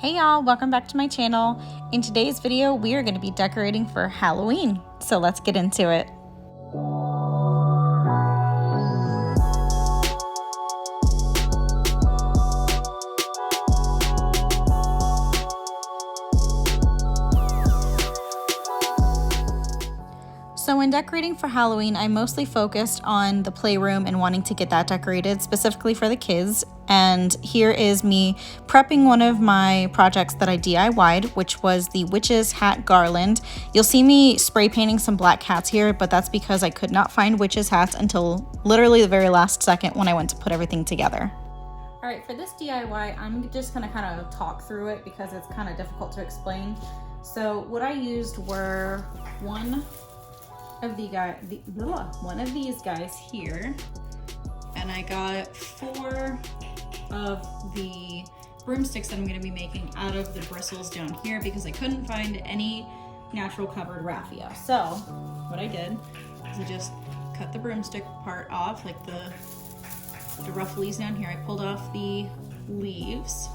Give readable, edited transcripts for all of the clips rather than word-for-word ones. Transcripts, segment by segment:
Hey y'all, welcome back to my channel. In today's video, we are going to be decorating for Halloween. So let's get into it. So when decorating for Halloween, I mostly focused on the playroom and wanting to get that decorated specifically for the kids. And here is me prepping one of my projects that I DIY'd, which was the witch's hat garland. You'll see me spray painting some black hats here, but that's because I could not find witch's hats until literally the very last second when I went to put everything together. All right, for this DIY, I'm just gonna kind of talk through it because it's kind of difficult to explain. So what I used were one of these guys here, and I got 4 of the broomsticks that I'm going to be making out of the bristles down here because I couldn't find any natural covered raffia. So what I did is I just cut the broomstick part off, like the rough leaves down here. I pulled off the leaves,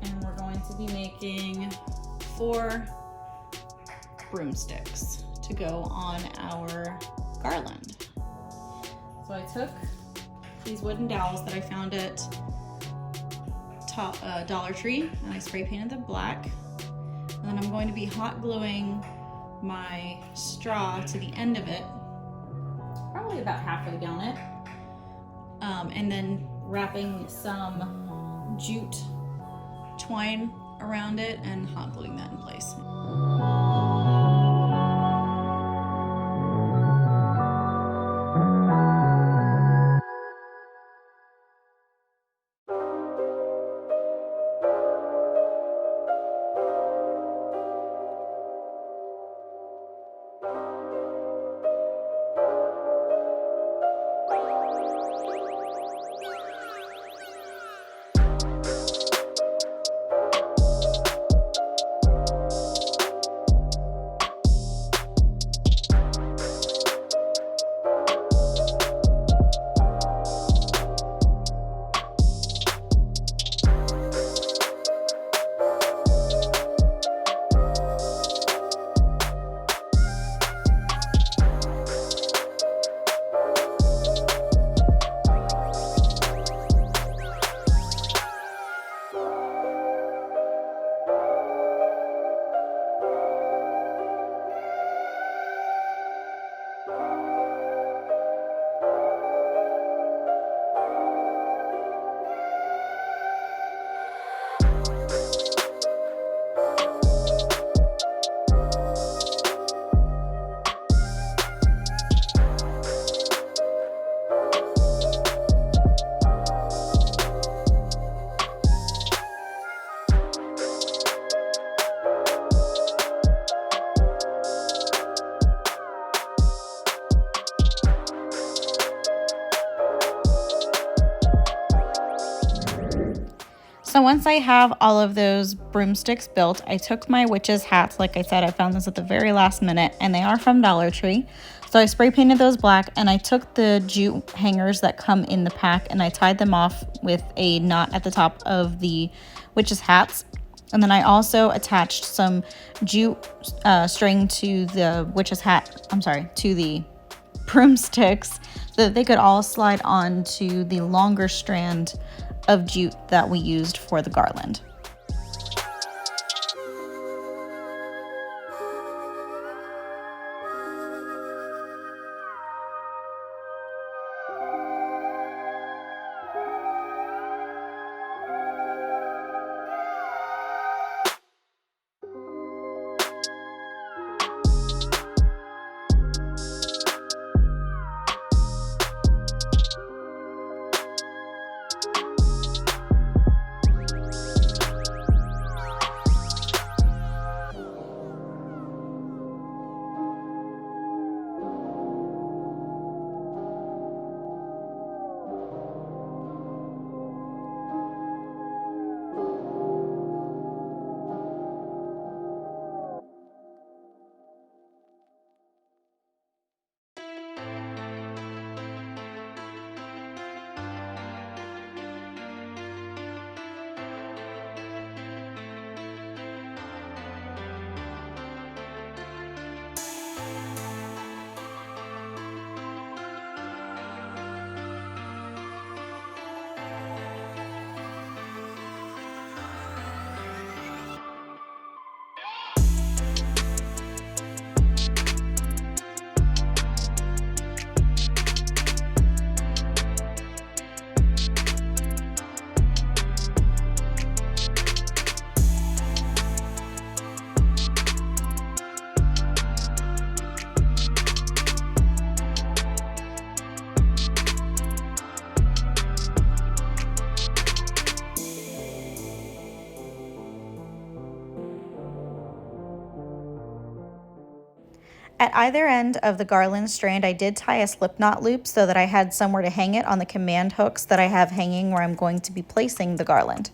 and we're going to be making 4 broomsticks to go on our garland. So I took these wooden dowels that I found at Dollar Tree, and I spray painted them black. And then I'm going to be hot gluing my straw to the end of it, probably about halfway down it, and then wrapping some jute twine around it and hot gluing that in place. So once I have all of those broomsticks built, I took my witch's hats. Like I said, I found this at the very last minute, and they are from Dollar Tree. So I spray painted those black, and I took the jute hangers that come in the pack, and I tied them off with a knot at the top of the witch's hats. And then I also attached some jute string to the witch's hat, to the broomsticks, so that they could all slide onto the longer strand of jute that we used for the garland. At either end of the garland strand, I did tie a slip knot loop so that I had somewhere to hang it on the command hooks that I have hanging where I'm going to be placing the garland.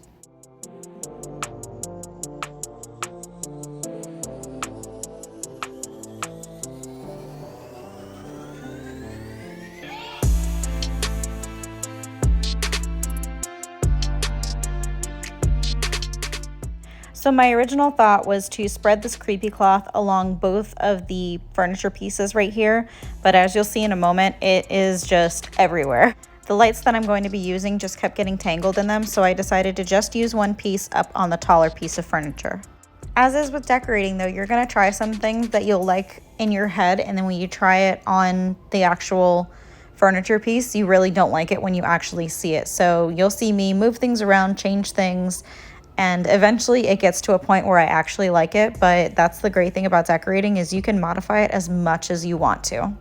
So my original thought was to spread this creepy cloth along both of the furniture pieces right here, but as you'll see in a moment, it is just everywhere. The lights that I'm going to be using just kept getting tangled in them, so I decided to just use one piece up on the taller piece of furniture. As is with decorating though, you're gonna try some things that you'll like in your head, and then when you try it on the actual furniture piece, you really don't like it when you actually see it. So you'll see me move things around, change things, and eventually it gets to a point where I actually like it. But that's the great thing about decorating, is you can modify it as much as you want to.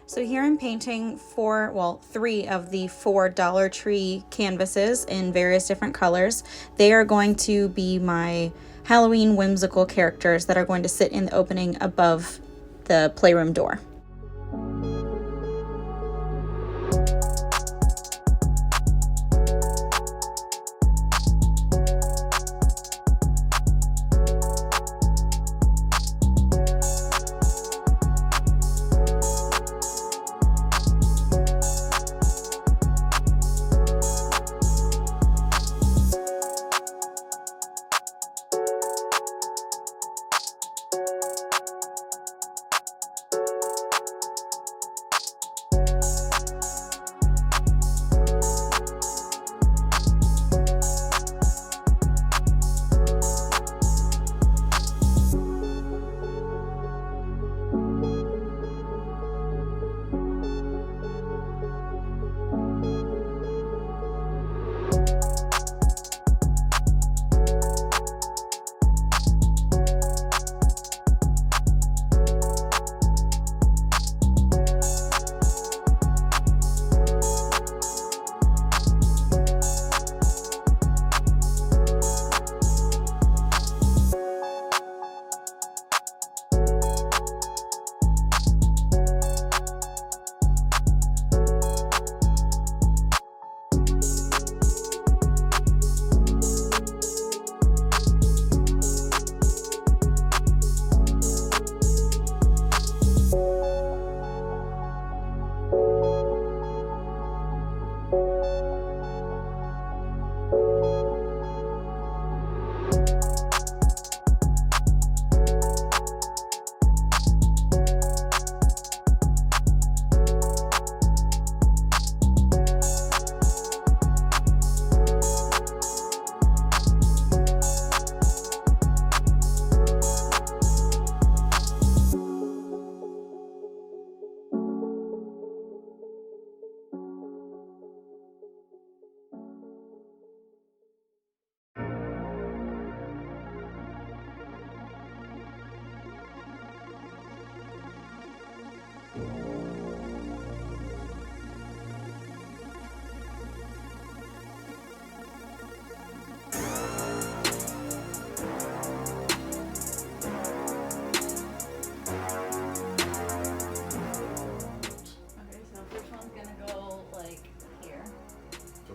So here I'm painting three of the 4 Dollar Tree canvases in various different colors. They are going to be my Halloween whimsical characters that are going to sit in the opening above the playroom door.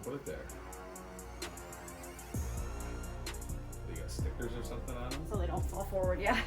Put it there. You got stickers or something on them? So they don't fall forward, yeah.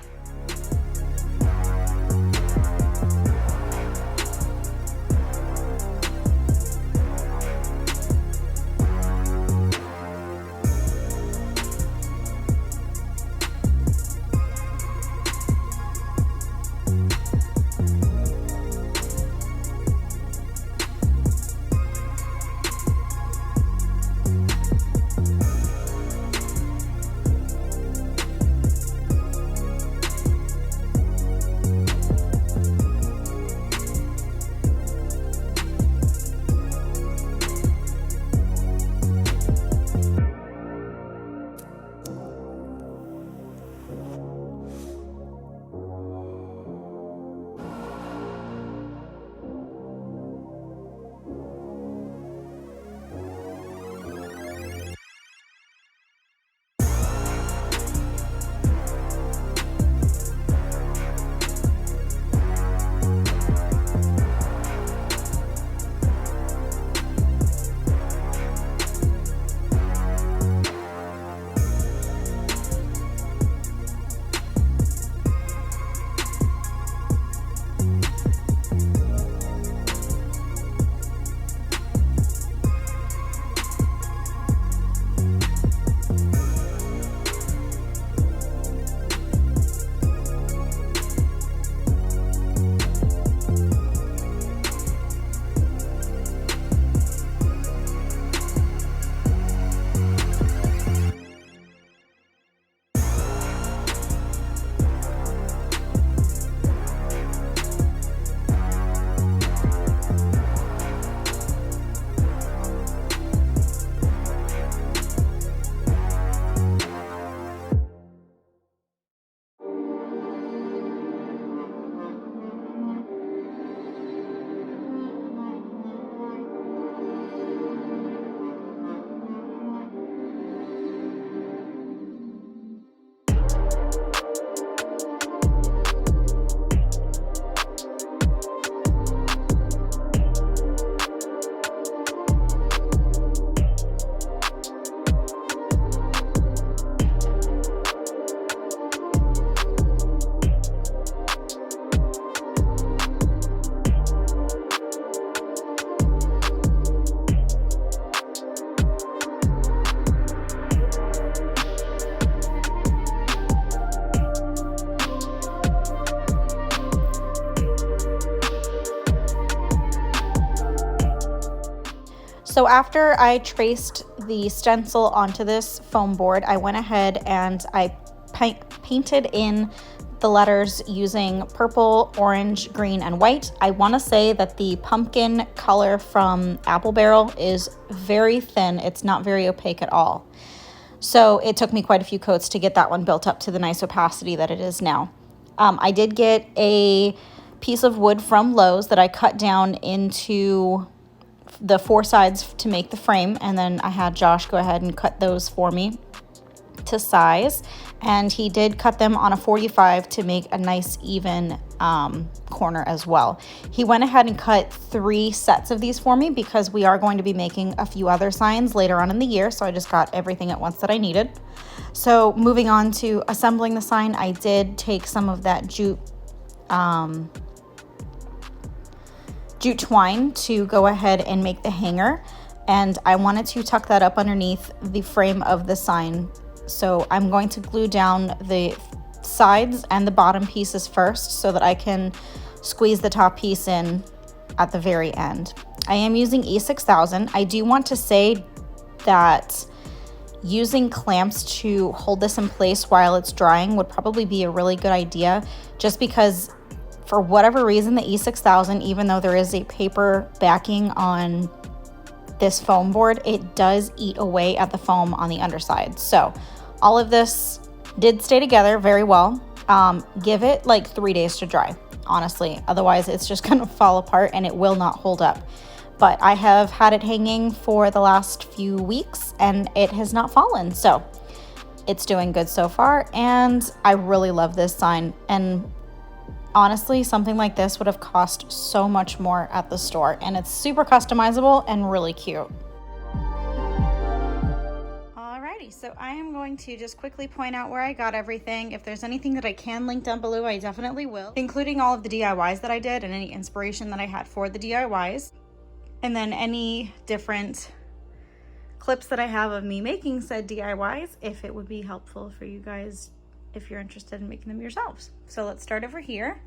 So after I traced the stencil onto this foam board, I went ahead and I painted in the letters using purple, orange, green, and white. I want to say that the pumpkin color from Apple Barrel is very thin. It's not very opaque at all. So it took me quite a few coats to get that one built up to the nice opacity that it is now. I did get a piece of wood from Lowe's that I cut down into the 4 sides to make the frame, and then I had Josh go ahead and cut those for me to size, and he did cut them on a 45 to make a nice even corner as well. He went ahead and cut 3 sets of these for me because we are going to be making a few other signs later on in the year, so I just got everything at once that I needed. So moving on to assembling the sign, I did take some of that jute twine to go ahead and make the hanger, and I wanted to tuck that up underneath the frame of the sign. So I'm going to glue down the sides and the bottom pieces first so that I can squeeze the top piece in at the very end. I am using E6000. I do want to say that using clamps to hold this in place while it's drying would probably be a really good idea, just because for whatever reason the E6000, even though there is a paper backing on this foam board, it does eat away at the foam on the underside. So all of this did stay together very well. Give it like 3 days to dry, honestly. Otherwise, it's just gonna fall apart and it will not hold up. But I have had it hanging for the last few weeks and it has not fallen. So it's doing good so far, and I really love this sign. And honestly, something like this would have cost so much more at the store, and it's super customizable and really cute. Alrighty, so I am going to just quickly point out where I got everything. If there's anything that I can link down below, I definitely will, including all of the DIYs that I did and any inspiration that I had for the DIYs, and then any different clips that I have of me making said DIYs, if it would be helpful for you guys if you're interested in making them yourselves. So let's start over here.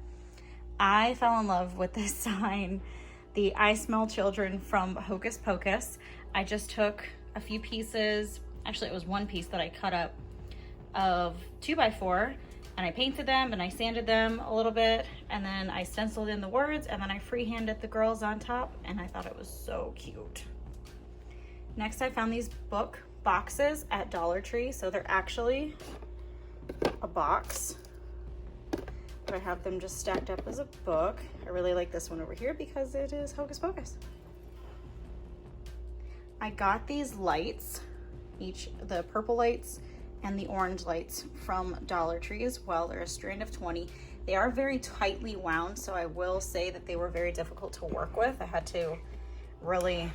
I fell in love with this sign, the I Smell Children from Hocus Pocus. I just took a few pieces, actually it was one piece that I cut up of 2x4, and I painted them and I sanded them a little bit, and then I stenciled in the words, and then I freehanded the girls on top, and I thought it was so cute. Next, I found these book boxes at Dollar Tree. So they're actually a box, but I have them just stacked up as a book. I really like this one over here because it is Hocus Pocus. I got these lights, the purple lights and the orange lights, from Dollar Tree as well. They're a strand of 20. They are very tightly wound, so I will say that they were very difficult to work with. I had to really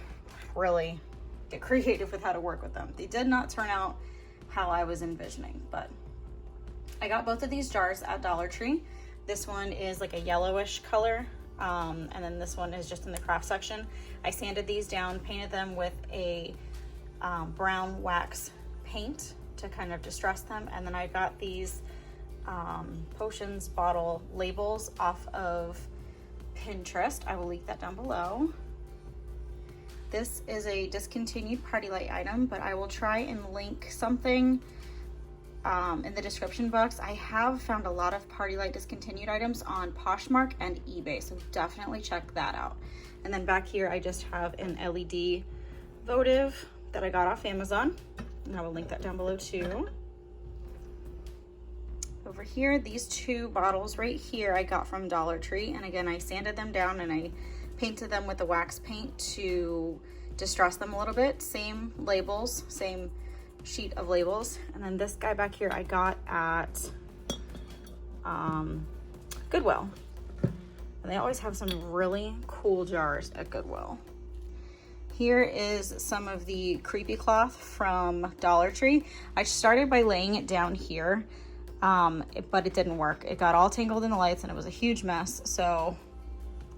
get creative with how to work with them. They did not turn out how I was envisioning, but I got both of these jars at Dollar Tree. This one is like a yellowish color, and then this one is just in the craft section. I sanded these down, painted them with a brown wax paint to kind of distress them, and then I got these potions bottle labels off of Pinterest. I will link that down below. This is a discontinued party light item, but I will try and link something in the description box. I have found a lot of party light discontinued items on Poshmark and eBay, so definitely check that out. And then back here, I just have an LED votive that I got off Amazon, and I will link that down below too. Over here, these 2 bottles right here I got from Dollar Tree, and again, I sanded them down and I painted them with the wax paint to distress them a little bit. Same labels, same sheet of labels. And then this guy back here I got at Goodwill, and they always have some really cool jars at Goodwill. Here is some of the creepy cloth from Dollar Tree. I started by laying it down here, but it didn't work. It got all tangled in the lights and it was a huge mess, so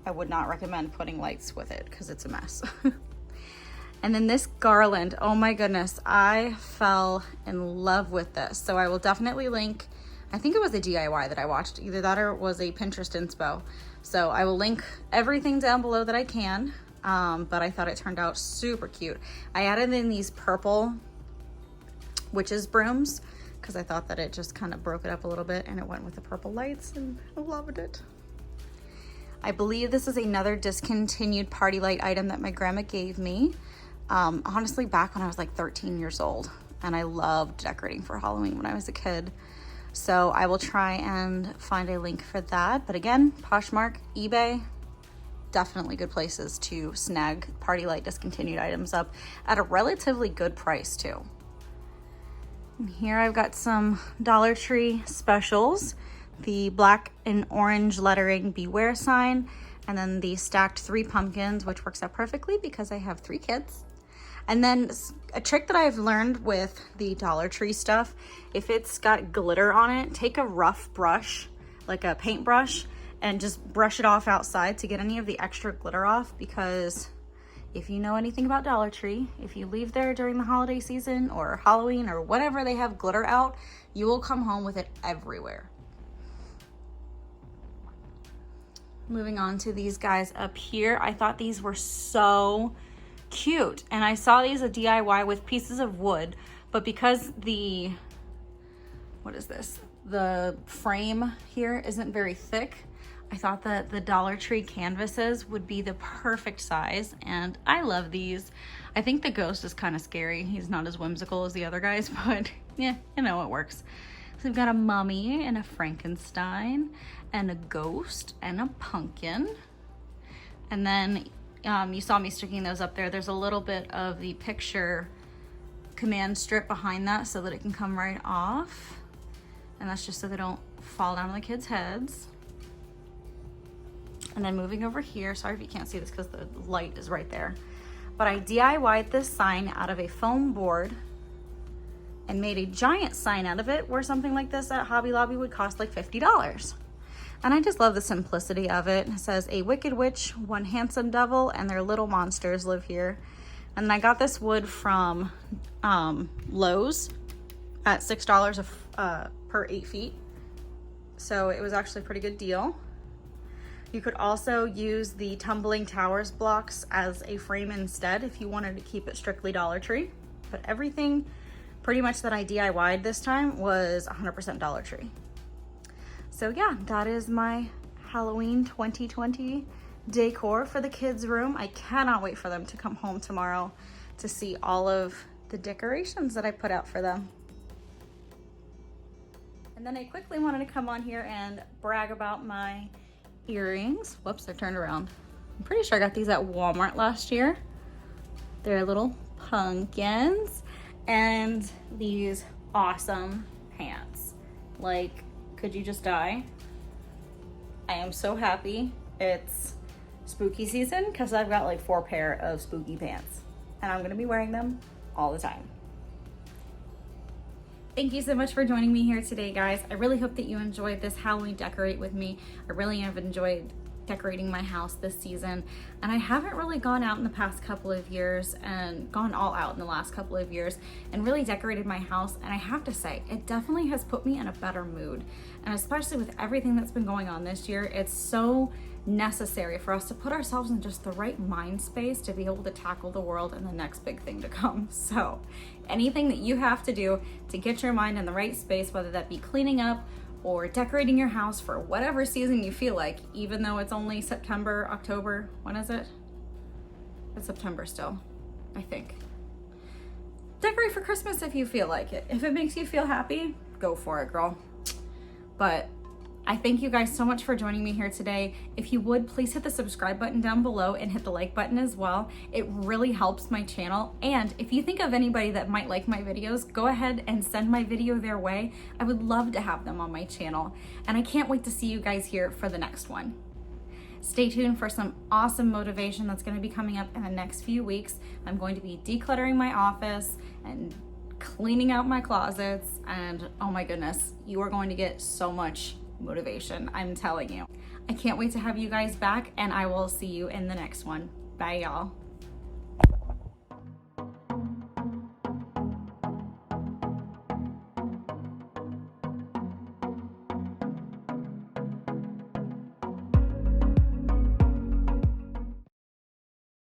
I would not recommend putting lights with it because it's a mess. And then this garland, oh my goodness, I fell in love with this. So I will definitely link, I think it was a DIY that I watched, either that or it was a Pinterest inspo. So I will link everything down below that I can. but I thought it turned out super cute. I added in these purple witches brooms because I thought that it just kind of broke it up a little bit, and it went with the purple lights, and I loved it. I believe this is another discontinued party light item that my grandma gave me. Honestly, back when I was like 13 years old, and I loved decorating for Halloween when I was a kid. So I will try and find a link for that. But again, Poshmark, eBay, definitely good places to snag party light discontinued items up at a relatively good price too. And here I've got some Dollar Tree specials. The black and orange lettering beware sign, and then the stacked 3 pumpkins, which works out perfectly because I have 3 kids. And then a trick that I've learned with the Dollar Tree stuff, if it's got glitter on it, take a rough brush, like a paintbrush, and just brush it off outside to get any of the extra glitter off, because if you know anything about Dollar Tree, if you leave there during the holiday season or Halloween or whatever they have glitter out, you will come home with it everywhere. Moving on to these guys up here. I thought these were so cute, and I saw these a DIY with pieces of wood, but because the, what is this? The frame here isn't very thick, I thought that the Dollar Tree canvases would be the perfect size, and I love these. I think the ghost is kind of scary. He's not as whimsical as the other guys, but yeah, you know, it works. So we've got a mummy and a Frankenstein and a ghost and a pumpkin. And then you saw me sticking those up there. There's a little bit of the picture command strip behind that so that it can come right off. And that's just so they don't fall down on the kids' heads. And then moving over here, sorry if you can't see this because the light is right there, but I DIY'd this sign out of a foam board and made a giant sign out of it, where something like this at Hobby Lobby would cost like $50. And I just love the simplicity of it. It says, a wicked witch, one handsome devil, and their little monsters live here. And I got this wood from Lowe's at $6 per 8 feet. So it was actually a pretty good deal. You could also use the Tumbling Towers blocks as a frame instead if you wanted to keep it strictly Dollar Tree. But everything pretty much that I DIY'd this time was 100% Dollar Tree. So yeah, that is my Halloween 2020 decor for the kids' room. I cannot wait for them to come home tomorrow to see all of the decorations that I put out for them. And then I quickly wanted to come on here and brag about my earrings. Whoops, they're turned around. I'm pretty sure I got these at Walmart last year. They're little pumpkins and these awesome pants. Like, could you just die? I am so happy it's spooky season because I've got like 4 pair of spooky pants and I'm gonna be wearing them all the time. Thank you so much for joining me here today, guys. I really hope that you enjoyed this Halloween decorate with me. I really have enjoyed decorating my house this season, and I haven't really gone out in the past couple of years and gone all out in the last couple of years and really decorated my house. And I have to say, it definitely has put me in a better mood. And especially with everything that's been going on this year, it's so necessary for us to put ourselves in just the right mind space to be able to tackle the world and the next big thing to come. So anything that you have to do to get your mind in the right space, whether that be cleaning up or decorating your house for whatever season you feel like, even though it's only September, October, when is it? It's September still, I think. Decorate for Christmas if you feel like it. If it makes you feel happy, go for it, girl. But I thank you guys so much for joining me here today. If you would, please hit the subscribe button down below and hit the like button as well. It really helps my channel. And if you think of anybody that might like my videos, go ahead and send my video their way. I would love to have them on my channel. And I can't wait to see you guys here for the next one. Stay tuned for some awesome motivation that's going to be coming up in the next few weeks. I'm going to be decluttering my office and cleaning out my closets. And oh my goodness, you are going to get so much motivation, I'm telling you. I can't wait to have you guys back, and I will see you in the next one. Bye, y'all.